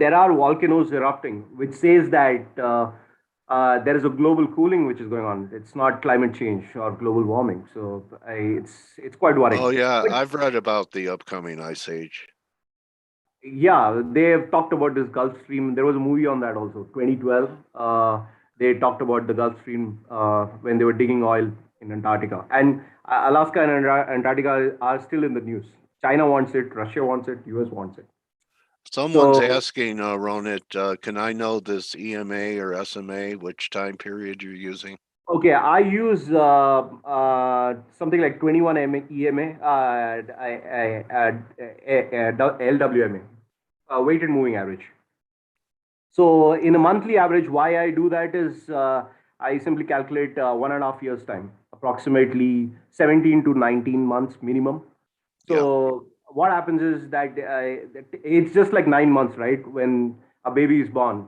there are volcanoes erupting, which says that there is a global cooling which is going on. It's not climate change or global warming. So it's quite worrying. Oh yeah, I've read about the upcoming ice age. Yeah, they have talked about this Gulf Stream. There was a movie on that also, 2012. They talked about the Gulf Stream when they were digging oil in Antarctica. And Alaska and Antarctica are still in the news. China wants it, Russia wants it, US wants it. Someone's asking, Ronit, can I know this EMA or SMA, which time period you're using? Okay, I use something like 21 EMA, LWMA, weighted moving average. So in a monthly average, why I do that is I simply calculate 1.5 years time, approximately 17 to 19 months minimum. So what happens is that it's just like 9 months, right? When a baby is born.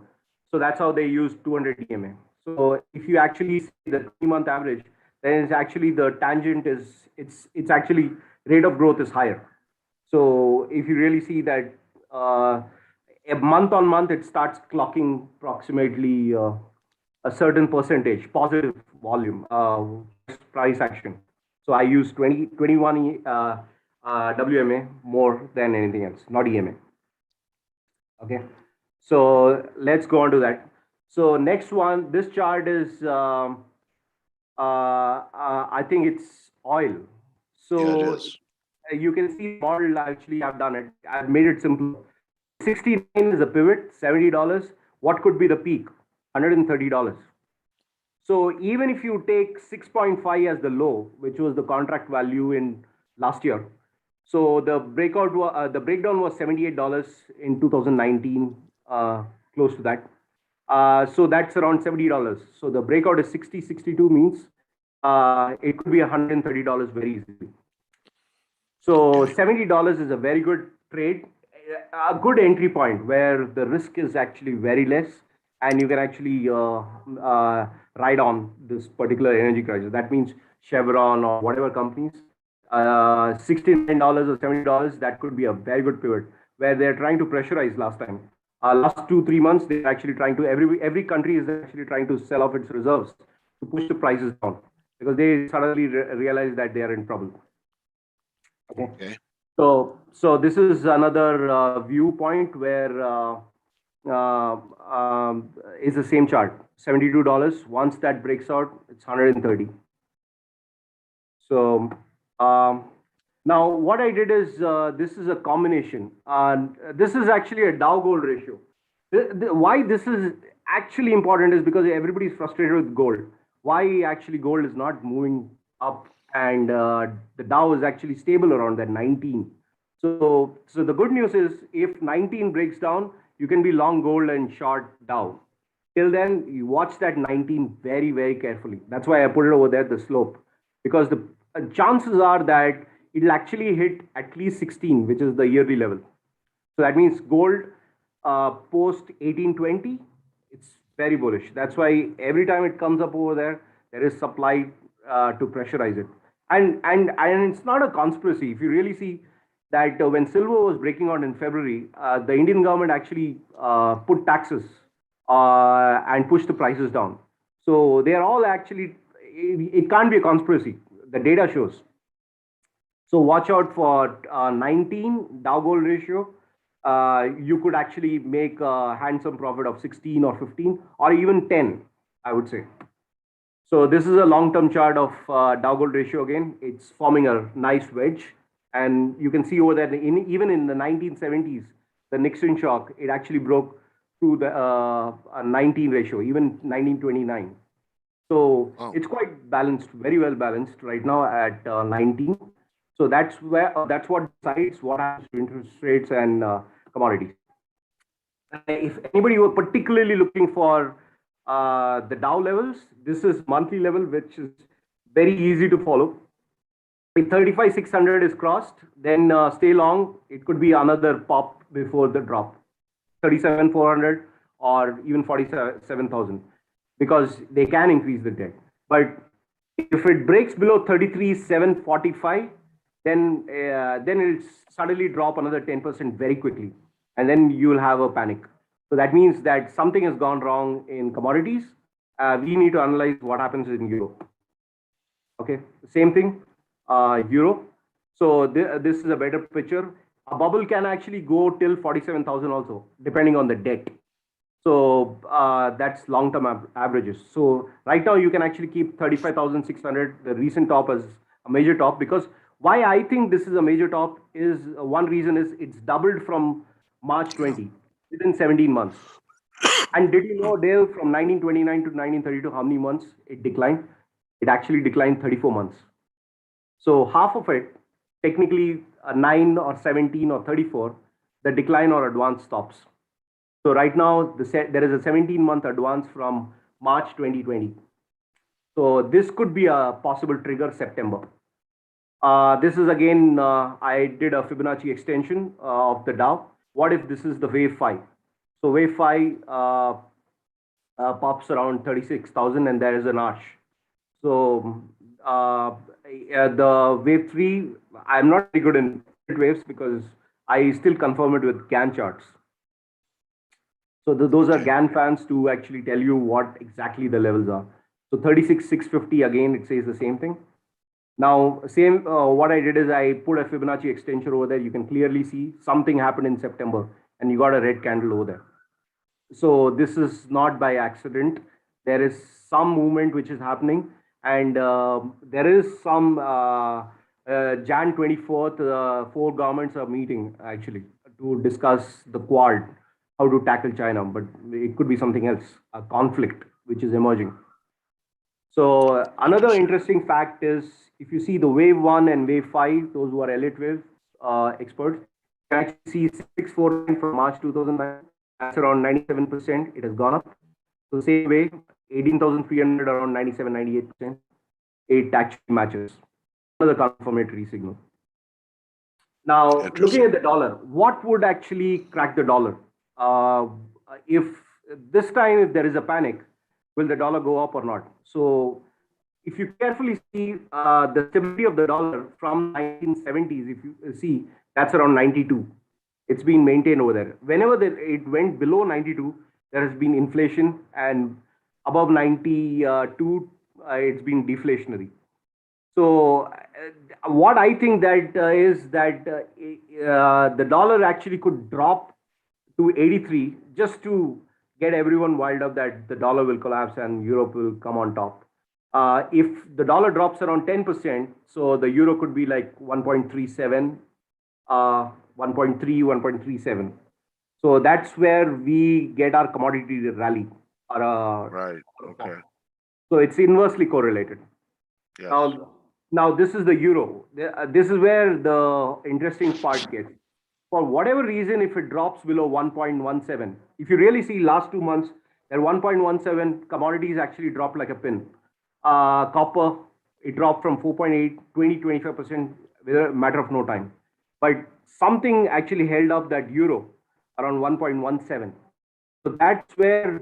So that's how they use 200 EMA. So if you actually see the 3-month average, then it's actually the tangent is it's actually rate of growth is higher. So if you really see that a month on month, it starts clocking approximately a certain percentage positive volume price action. So I use 21 WMA more than anything else, not EMA. Okay, so let's go on to that. So next one, this chart is I think it's oil. So yeah, it is. You can see the model. Actually, I've done it. I've made it simple. 69 is a pivot, $70. What could be the peak? $130. So even if you take 6.5 as the low, which was the contract value in last year, so the breakdown was $78 in 2019, close to that. So that's around $70. So the breakout is 60, 62 means it could be $130 very easily. So $70 is a very good trade, a good entry point where the risk is actually very less, and you can actually ride on this particular energy crisis. That means Chevron or whatever companies, $69 or $70, that could be a very good pivot where they're trying to pressurize last time. Last 2-3 months, they're actually trying to, every country is actually trying to sell off its reserves to push the prices down because they suddenly realize that they are in trouble. Okay. So this is another viewpoint where is the same chart, $72. Once that breaks out, it's 130. So now what I did is this is a combination. This is actually a Dow Gold Ratio. Why this is actually important is because everybody is frustrated with gold. Why actually gold is not moving up and the Dow is actually stable around that 19. So the good news is if 19 breaks down, you can be long gold and short Dow. Till then, you watch that 19 very, very carefully. That's why I put it over there, the slope, because the chances are that it'll actually hit at least 16, which is the yearly level. So that means gold post 1820, it's very bullish. That's why every time it comes up over there, there is supply to pressurize it. And it's not a conspiracy. If you really see that when silver was breaking out in February, the Indian government actually put taxes and push the prices down. So they are all actually, it can't be a conspiracy. The data shows. So watch out for 19 Dow Gold Ratio. You could actually make a handsome profit of 16 or 15 or even 10, I would say. So this is a long-term chart of Dow Gold Ratio again. It's forming a nice wedge. And you can see over there, even in the 1970s, the Nixon shock, it actually broke through the 19 ratio, even 1929. So it's quite balanced, very well balanced right now at 19. So that's what decides what happens to interest rates and commodities. If anybody were particularly looking for the Dow levels, this is monthly level, which is very easy to follow. If 35,600 is crossed, then stay long. It could be another pop before the drop, 37,400 or even 47,000, because they can increase the debt. But if it breaks below 33,745, then it'll suddenly drop another 10% very quickly, and then you'll have a panic. So that means that something has gone wrong in commodities. We need to analyze what happens in Europe. Okay, same thing, Euro. So this is a better picture. A bubble can actually go till 47,000 also, depending on the debt. So that's long-term averages. So right now you can actually keep 35,600, the recent top, as a major top, because why I think this is a major top is one reason is it's doubled from March 20 within 17 months. And did you know, Dale, from 1929 to 1932, how many months it declined? It actually declined 34 months. So half of it, technically 9 or 17 or 34, the decline or advance stops. So right now, there is a 17-month advance from March 2020. So this could be a possible trigger, September. This is again, I did a Fibonacci extension of the Dow. What if this is the wave 5? So wave 5 pops around 36,000 and there is an arch. So the wave 3, I'm not very good in waves because I still confirm it with Gann charts. So those are Gann fans to actually tell you what exactly the levels are. So 36,650, again, it says the same thing. Now, what I did is I put a Fibonacci extension over there. You can clearly see something happened in September and you got a red candle over there. So this is not by accident. There is some movement which is happening, and there is some Jan 24th, 4 governments are meeting actually to discuss the Quad, how to tackle China, but it could be something else, a conflict which is emerging. So another interesting fact is, if you see the wave 1 and wave 5, those who are elite wave experts, you can actually see 649 from March 2009. That's around 97%. It has gone up. So same way, 18,300 around 97, 98%. It actually matches. Another confirmatory signal. Now, looking at the dollar, what would actually crack the dollar? If this time, if there is a panic, will the dollar go up or not? So if you carefully see the stability of the dollar from 1970s, if you see, that's around 92. It's been maintained over there. Whenever it went below 92, there has been inflation, and above 92, it's been deflationary. So what I think that is that the dollar actually could drop to 83 just to get everyone wild up that the dollar will collapse and Europe will come on top. If the dollar drops around 10%, so the euro could be like 1.37, 1.3, 1.37. So that's where we get our commodity rally. Right. Okay. So it's inversely correlated. Yes. Now this is the euro. This is where the interesting part gets. For whatever reason, if it drops below 1.17, if you really see last 2 months, at 1.17, commodities actually dropped like a pin. Copper, it dropped from 4.8, 20, 25% within a matter of no time. But something actually held up that euro around 1.17. So that's where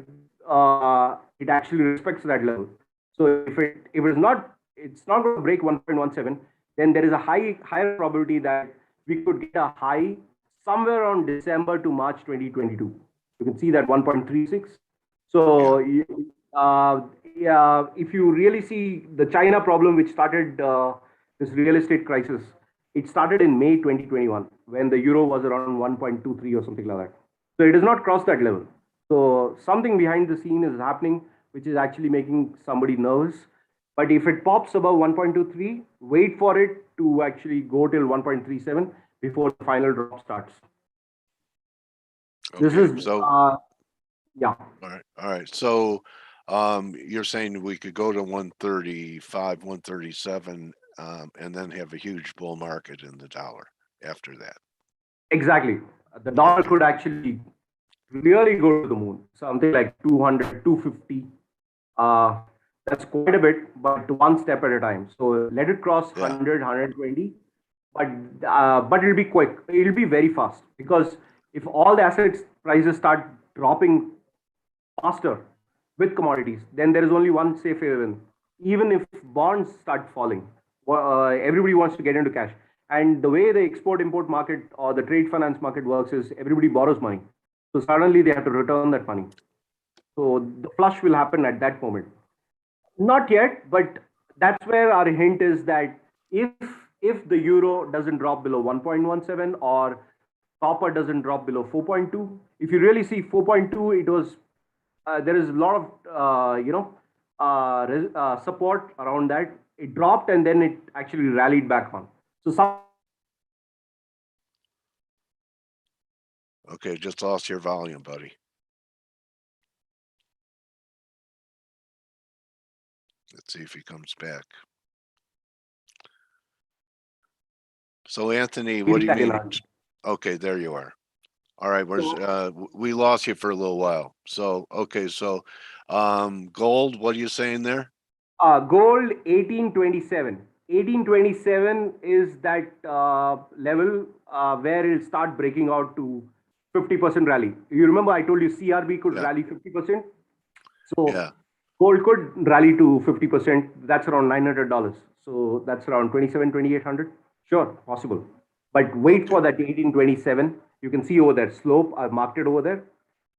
it actually respects that level. So if it's not going to break 1.17, then there is a higher probability that we could get a high somewhere around December to March 2022. You can see that 1.36. So yeah, if you really see the China problem, which started this real estate crisis, it started in May 2021 when the euro was around 1.23 or something like that. So it has not crossed that level. So something behind the scene is happening, which is actually making somebody nervous. But if it pops above 1.23, wait for it to actually go till 1.37 before the final drop starts. This Okay, is so yeah. all right. So you're saying we could go to 135, 137, and then have a huge bull market in the dollar after that. Exactly. The dollar Okay. could actually really go to the moon, something like 200, 250. Uh, that's quite a bit, but one step at a time. So let it cross Yeah. 100, 120, but it'll be quick. It'll be very fast because if all the assets prices start dropping faster with commodities, then there is only one safe haven. Even if bonds start falling, everybody wants to get into cash. And the way the export import market or the trade finance market works is everybody borrows money. So suddenly they have to return that money. So the flush will happen at that moment. Not yet, but that's where our hint is that if if the euro doesn't drop below 1.17 or copper doesn't drop below 4.2, if you really see 4.2, it was there is a lot of support around that. It dropped and then it actually rallied back on. So some Okay, just lost your volume, buddy. Let's see if he comes back. So Anthony, what do you mean? Okay, there you are. All right, we lost you for a little while. So okay, so gold, what are you saying there? Gold 1827. 1827 is that level where it'll start breaking out to 50% rally. You remember I told you CRB could Yeah. rally 50%? So Yeah. gold could rally to 50%. That's around $900. So that's around 27, 2800. Sure, possible. But wait Okay. for that 1827. You can see over there slope. I've marked it over there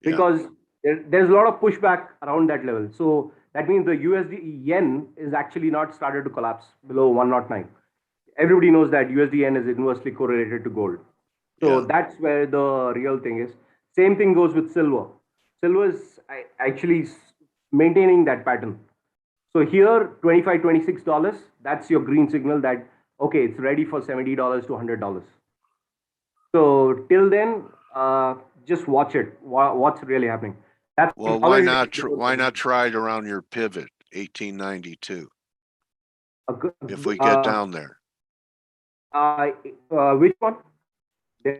Yeah. because there's a lot of pushback around that level. So that means the USD yen is actually not started to collapse below 109. Everybody knows that USD yen is inversely correlated to gold. So Yeah. that's where the real thing is. Same thing goes with silver. Silver is actually maintaining that pattern. So here, $25, $26, that's your green signal that, okay, it's ready for $70 to $100. So till then, just watch it. What's really happening? That's Well, why not try it around your pivot, 1892, if we get down there? Which one?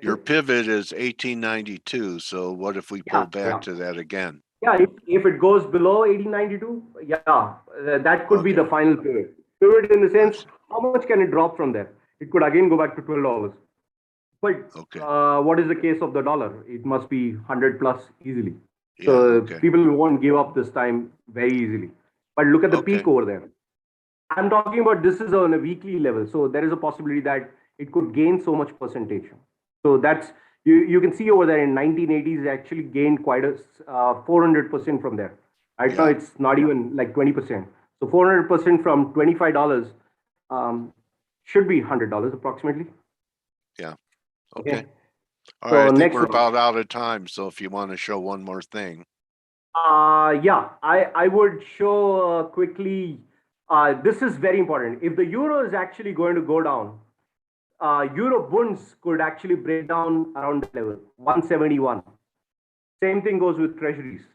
Your pivot is 1892, so what if we pull back to that again? Yeah, if it goes below 1892, yeah, that could be the final pivot. Pivot in the sense, how much can it drop from there? It could again go back to $12. But what is the case of the dollar? It must be 100 plus easily. So people won't give up this time very easily. But look at the peak over there. I'm talking about this is on a weekly level. So there is a possibility that it could gain so much percentage. So that's, you can see over there in 1980s, it actually gained quite a 400% from there. Right now, it's not even like 20%. So 400% from $25 should be $100 approximately. Yeah. Okay. All So right. I think next we're one. about out of time. So if you want to show one more thing. Yeah, I would show quickly. This is very important. If the euro is actually going to go down, euro bunds could actually break down around the level 171. Same thing goes with treasuries.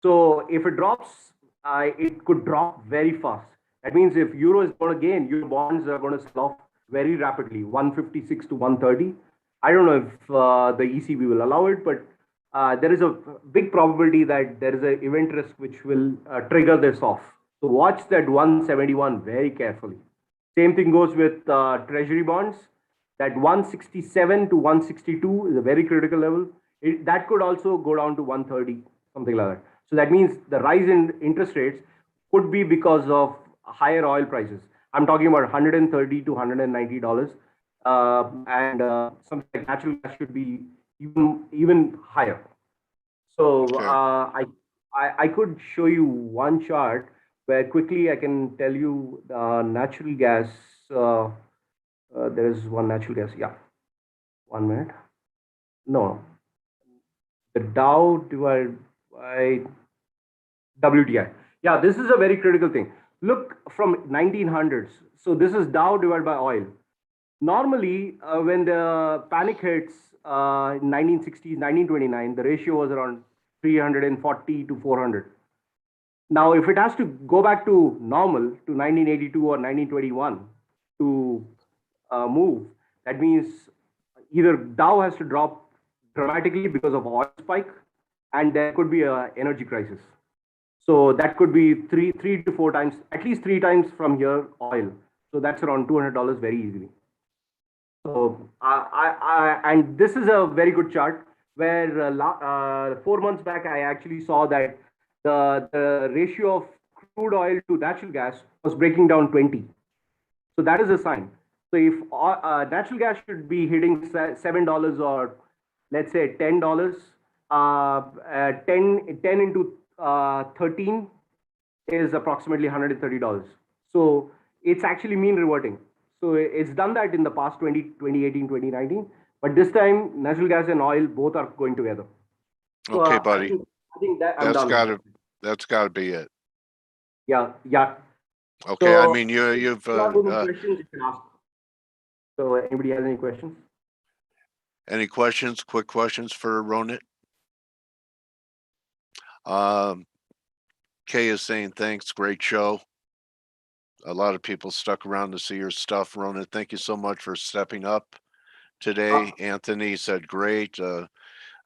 So if it drops, it could drop very fast. That means if euro is going to gain, euro bonds are going to sell off very rapidly, 156 to 130. I don't know if the ECB will allow it, but there is a big probability that there is an event risk which will trigger this off. So watch that 171 very carefully. Same thing goes with treasury bonds. That 167 to 162 is a very critical level. That could also go down to 130, something like that. So that means the rise in interest rates could be because of higher oil prices. I'm talking about 130 to $190, and something like natural gas should be even higher. So I could show you one chart where quickly I can tell you natural gas. There is one natural gas. Yeah, 1 minute. No, the Dow divided by WTI. Yeah, this is a very critical thing. Look from 1900s. So this is Dow divided by oil. Normally, when the panic hits in 1960s, 1929, the ratio was around 340 to 400. Now, if it has to go back to normal to 1982 or 1921 to move, that means either Dow has to drop dramatically because of oil spike, and there could be an energy crisis. So that could be three to four times, at least 3 times from here oil. So that's around $200 very easily. So and this is a very good chart where 4 months back I actually saw that the ratio of crude oil to natural gas was breaking down 20. So that is a sign. So if natural gas should be hitting $7 or let's say $10, 10 into 13 is approximately $130. So it's actually mean reverting. So it's done that in the past 2018, 2019. But this time, natural gas and oil both are going together. So, Okay, buddy. I think that I'm done. That's gotta be it. Yeah. Okay, So, I mean, you've if you have any questions, you can ask. So anybody has any questions? any questions, quick questions for Ronit? Kay is saying thanks, great show. A lot of people stuck around to see your stuff, Ronit. Thank you so much for stepping up today. Anthony said great.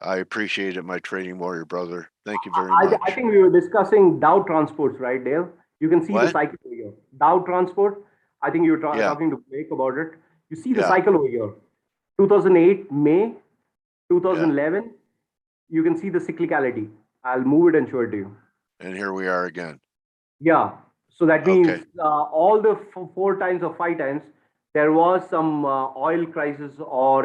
I appreciate it, my trading warrior brother. Thank you very much. I think we were discussing Dow Transports, right, Dale? You can see the What? cycle over here. Dow Transport, I think you were Yeah. talking to Blake about it. You see the Yeah. cycle over here. 2008, May, 2011, you can see the cyclicality. I'll move it and show it to you. And here we are again. Yeah. So that means Okay. all the 4 times or 5 times, there was some oil crisis or,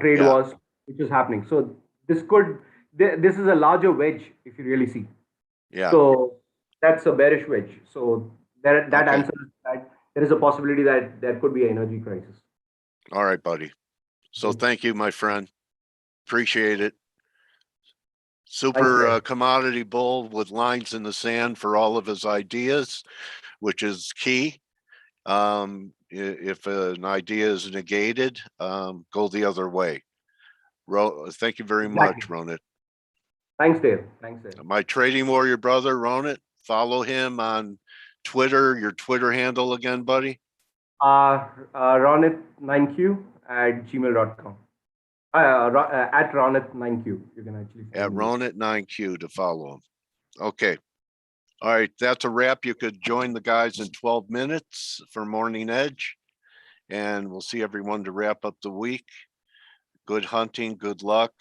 trade Yeah. wars, which is happening. So this is a larger wedge, if you really see. Yeah. So that's a bearish wedge. So that Okay. answers that there is a possibility that there could be an energy crisis. All right, buddy. So thank you, my friend. Appreciate it. Super commodity bull with lines in the sand for all of his ideas, which is key. If an idea is negated, go the other way. Thank you very much, Ronit. Thanks, Dave. Thanks, Dave. My trading warrior brother, Ronit, follow him on Twitter. Your Twitter handle again, buddy? Ronit9q@gmail.com. At Ronit9q. You can actually At find me. Ronit9q to follow him. Okay. All right, that's a wrap. You could join the guys in 12 minutes for Morning Edge, and we'll see everyone to wrap up the week. Good hunting, good luck,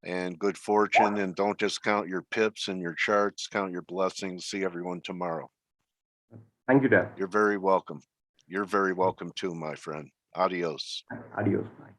and good fortune. And don't just count your pips and your charts, count your blessings. See everyone tomorrow. Thank you, Dad. You're very welcome. You're very welcome too, my friend. Adios. Adios. Bye.